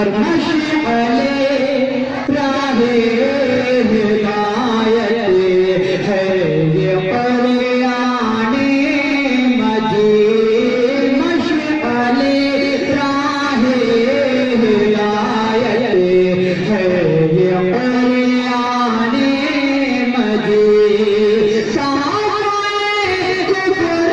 और मशअले राहे हिदायत है ये कुराने मजीद। मशअले राहे हिदायत है ये कुराने मजीद। साफ़े कुफ्र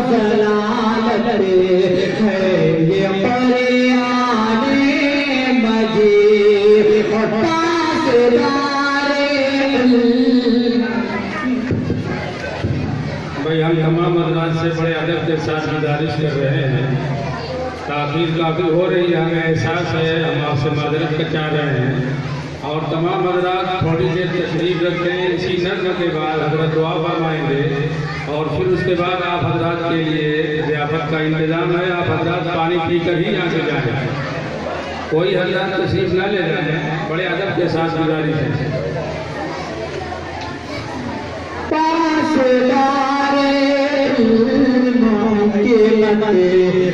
ज़लालत भाई हम तमाम हज़रात से बड़े अदब के साथ गुजारिश कर रहे हैं, ताख़ीर काफ़ी हो रही है, हमें एहसास है, हम आपसे माजरत का चाह रहे हैं। और तमाम हज़रात थोड़ी देर तशरीफ़ रखें। इसी नज़्म के बाद हज़रत दुआ फरमाएंगे और फिर उसके बाद आप हज़रात के लिए ज़ियाफ़त का इंतज़ाम है। आप हज़रात पानी पी कर ही यहाँ से जाएँ, कोई हज़रात तशरीफ़ न ले जाएँ, बड़े अदब के साथ गुजारिश है।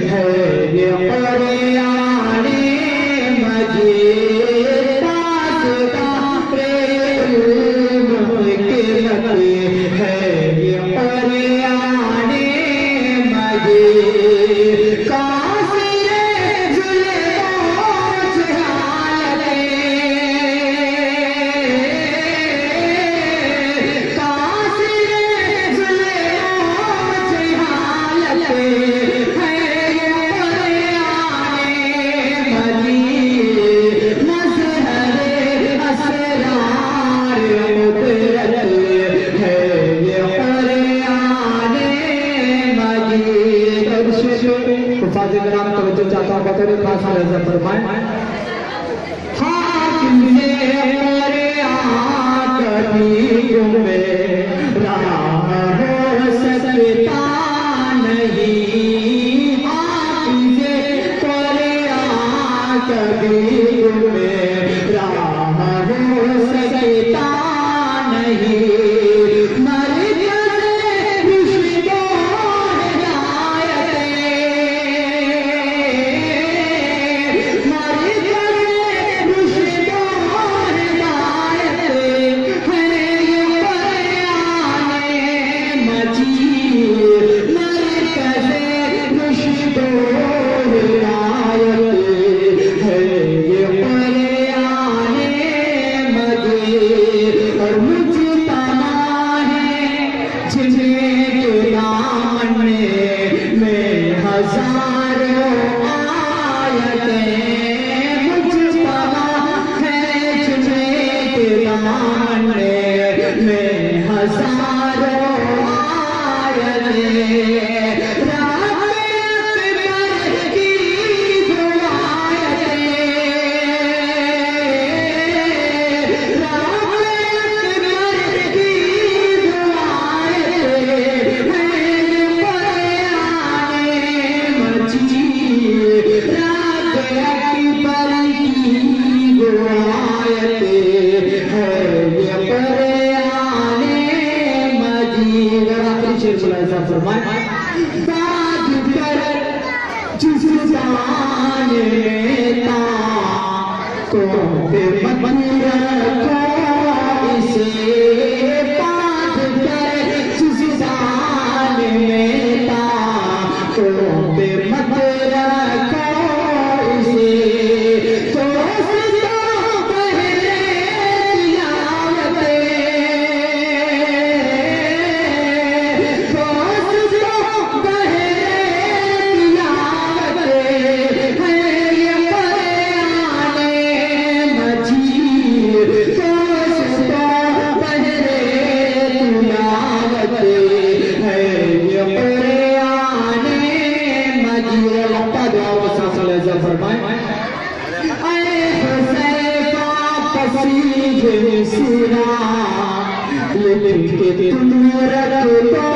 है ये कुराने मजीद। पासदारे इल्म के लगे है ये कुराने मजीद। कासिरे जुल्फ़ों से हालते, कासिरे जुल्फ़ों से हालते चाहता हूँ बतौर खास नजर फरमाएं। हाकिम ने कभी में रहा हो सकता नहीं। हाकिम ने कभी में रहा हो सकता नहीं। तुम रखो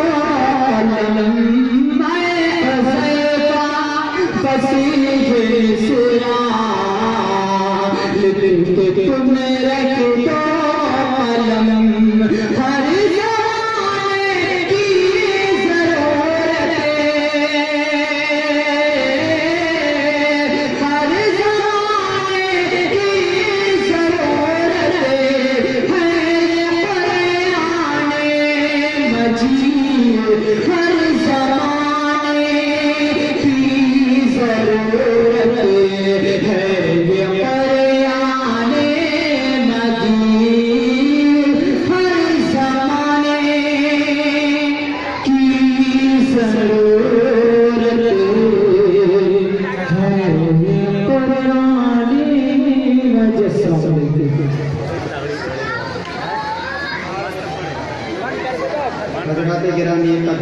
है ये कुरानी वजह गिरानी का